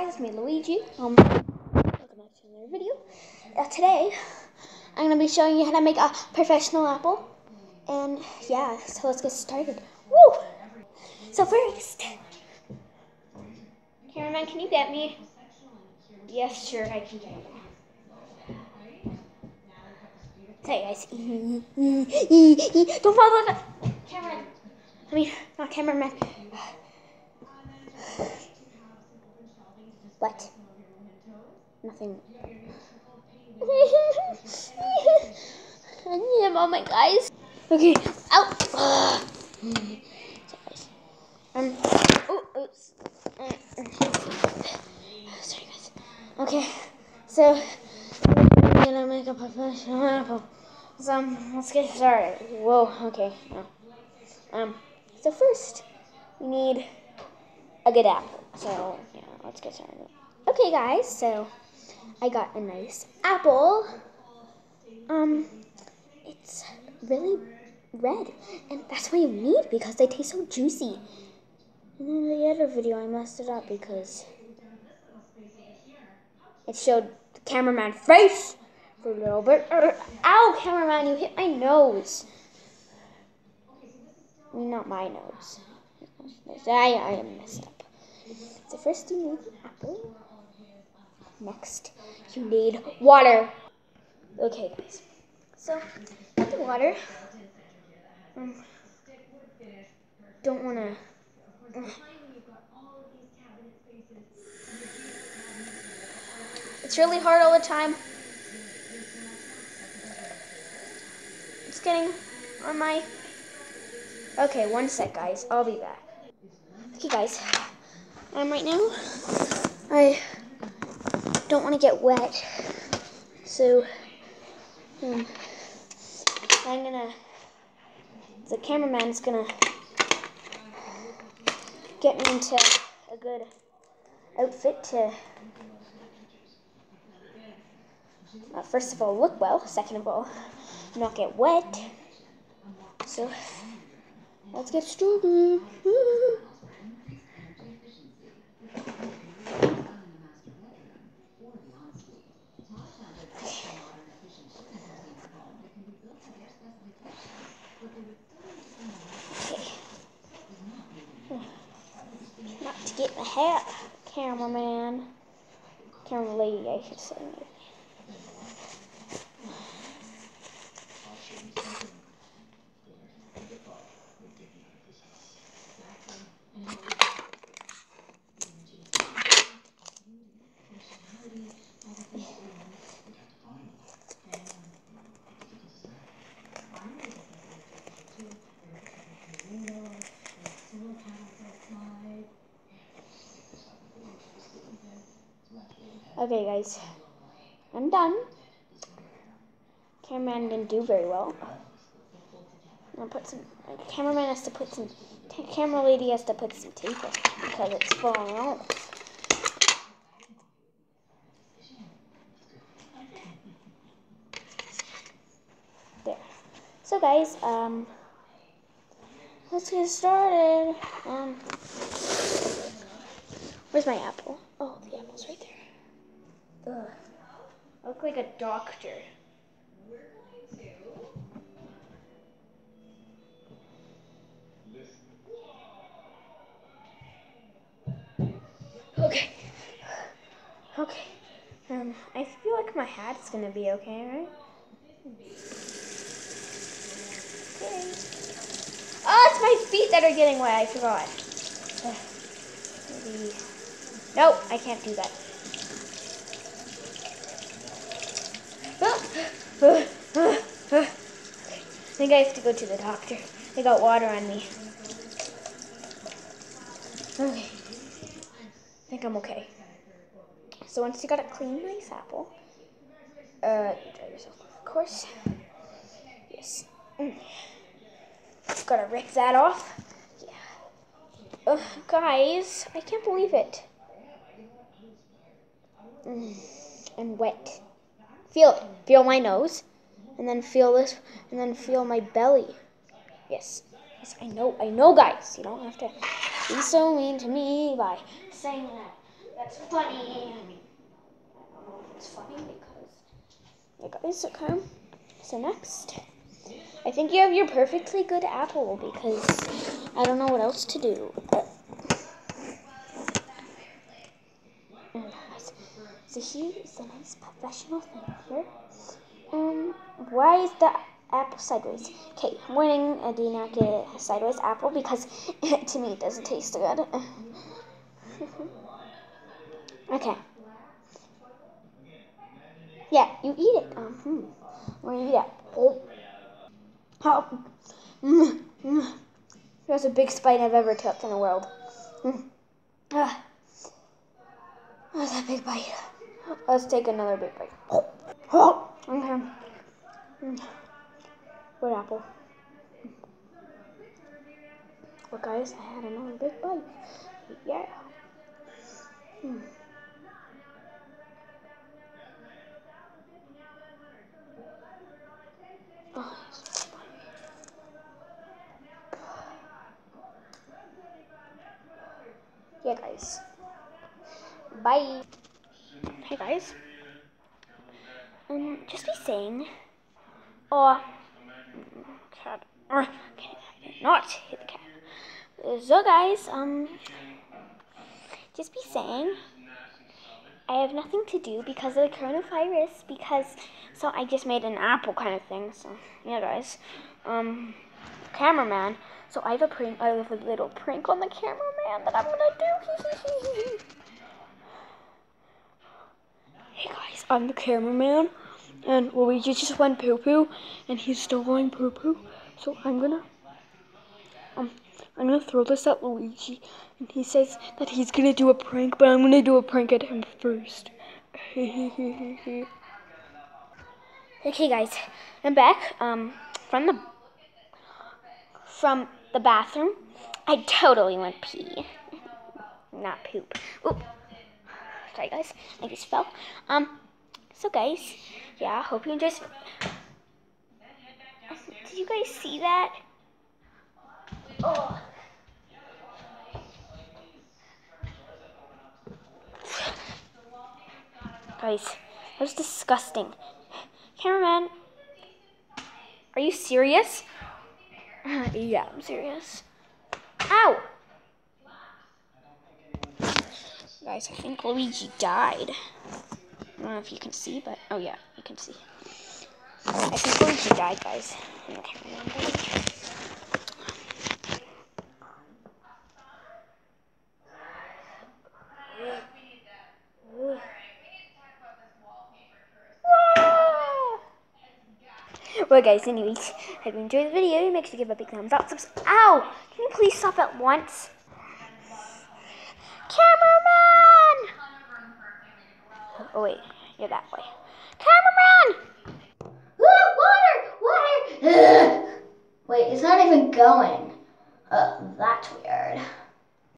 guys, it's me Luigi. Welcome back to another video. Today, I'm going to be showing you how to make a professional apple. And yeah, so let's get started. Woo! So first, cameraman, can you get me? Yes, sure, I can get you. Hey guys. Don't follow the cameraman. Not cameraman. What? Nothing. I need a moment, guys. Okay, out. Oops. Sorry, guys. Okay, so I'm gonna make a professional apple. So let's get started. Whoa. Okay. So first, we need a good apple. So yeah, let's get started. Okay, guys. So I got a nice apple. It's really red, and that's what you need because they taste so juicy. And in the other video, I messed it up because it showed the cameraman face for a little bit. Ow, cameraman, you hit my nose. I mean, not my nose. I messed up. So first you need an apple. Next, you need water. Okay, guys. So, get the water. Don't want to... It's really hard all the time. It's getting on my... Okay, one sec, guys. I'll be back. Okay, guys. Right now, I don't want to get wet. So, I'm gonna... The cameraman's gonna get me into a good outfit to... first of all, look well. Second of all, not get wet. So, let's get started. Not to get my hat, cameraman. Camera lady, I should say. Okay, guys, I'm done. Cameraman didn't do very well. I'll put some. Cameraman has to put some. Camera lady has to put some tape on because it's falling out. There. So, guys, let's get started. Where's my apple? Oh, the apple's right there. Ugh. I look like a doctor. Okay. Okay. I feel like my hat's gonna be okay, right? Okay. Oh, it's my feet that are getting wet. I forgot. Maybe. Nope, I can't do that. I think I have to go to the doctor. I got water on me. Okay. I think I'm okay. So once you got a clean, nice apple, you dry yourself off, of course. Yes. Gotta rip that off. Yeah. Guys, I can't believe it. I'm wet. Feel it. Feel my nose. And then feel this. And then feel my belly. Yes. Yes, I know, guys. You don't have to be so mean to me by saying that. That's funny. I mean, I don't know if it's funny because, yeah, guys, okay. So next, I think you have your perfectly good apple because I don't know what else to do. So here is a nice professional thing here. Why is the apple sideways? Okay, warning, I do not get a sideways apple because to me it doesn't taste good. Okay. Yeah, you eat it. We're gonna eat it. Oh. That's the biggest bite I've ever took in the world. That's a big bite. Let's take another big bite. Okay. Good apple. Well, guys, I had another big bite. Yeah. Oh, yeah, guys. Bye. Hey, guys. Just be saying. Oh, cat. Okay, I did not hit the cat. So, guys, just be saying. I have nothing to do because of the coronavirus. So I just made an apple kind of thing. So yeah, guys, cameraman. So I have a little prank on the cameraman that I'm gonna do. Hey guys, I'm the cameraman, and Luigi just went poo poo, and he's still going poo poo. So I'm gonna throw this at Luigi, and he says that he's gonna do a prank, but I'm gonna do a prank at him first. Okay, guys, I'm back. From the bathroom. I totally went pee, not poop. Oop. Sorry, guys. I just fell. So guys, yeah. Hope you enjoyed. Did you guys see that? Oh. Guys, that was disgusting. Cameraman, are you serious? Yeah, I'm serious. Ow! Guys, I think Luigi died. I don't know if you can see, but oh yeah, you can see. I think Luigi died, guys. Okay, well, guys, anyways, if you enjoyed the video, make sure to give a big thumbs up. Ow! Can you please stop at once? Cameraman! Oh, wait. You're that way. Cameraman! Water! Water! Wait, it's not even going. That way.